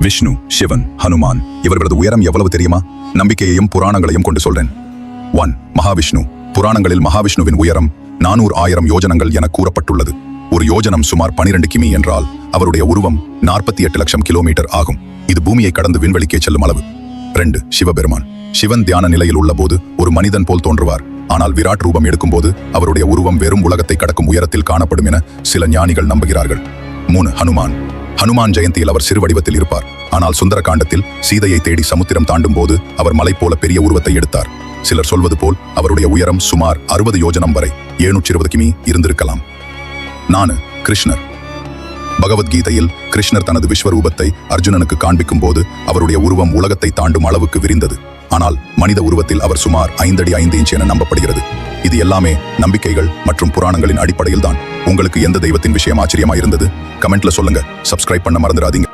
விஷ்ணு, சிவன், ஹனுமான் இவர்களது உயரம் எவ்வளவு தெரியுமா? நம்பிக்கையையும் புராணங்களையும் கொண்டு சொல்றேன். 1. மகாவிஷ்ணு. புராணங்களில் மகாவிஷ்ணுவின் உயரம் 400,000 யோஜனங்கள் என கூறப்பட்டுள்ளது. ஒரு யோஜனம் சுமார் 12 கிமி என்றால் அவருடைய உருவம் 48 லட்சம் கிலோமீட்டர் ஆகும். இது பூமியை கடந்து விண்வெளிக்கே செல்லும் அளவு. 2. சிவபெருமான். சிவன் தியான நிலையில் உள்ளபோது ஒரு மனிதன் போல் தோன்றுவார். ஆனால் விராட் ரூபம் எடுக்கும்போது அவருடைய உருவம் வெறும் உலகத்தை கடக்கும் உயரத்தில் காணப்படும் என சில ஞானிகள் நம்புகிறார்கள். 3. ஹனுமான். ஹனுமான் ஜெயந்தியில் அவர் சிறு வடிவத்தில் இருப்பார். ஆனால் சுந்தர காண்டத்தில் சீதையை தேடி சமுத்திரம் தாண்டும் போது அவர் மலை போல பெரிய உருவத்தை எடுத்தார். சிலர் சொல்வது போல் அவருடைய உயரம் சுமார் 60 யோஜனம் வரை 720 கிமி இருந்திருக்கலாம். 4. கிருஷ்ணர். பகவத்கீதையில் கிருஷ்ணர் தனது விஸ்வரூபத்தை அர்ஜுனனுக்கு காண்பிக்கும் போது அவருடைய உருவம் உலகத்தை தாண்டும் அளவுக்கு விரிந்தது. ஆனால் மனித உருவத்தில் அவர் சுமார் 5 அடி 5 இன்ச் என நம்பப்படுகிறது. இது எல்லாமே நம்பிக்கைகள் மற்றும் புராணங்களின் அடிப்படையில் தான். உங்களுக்கு எந்த தெய்வத்தின் விஷயம் ஆச்சரியமா இருந்தது? கமெண்ட்ல சொல்லுங்க. சப்ஸ்கிரைப் பண்ண மறந்துடாதீங்க.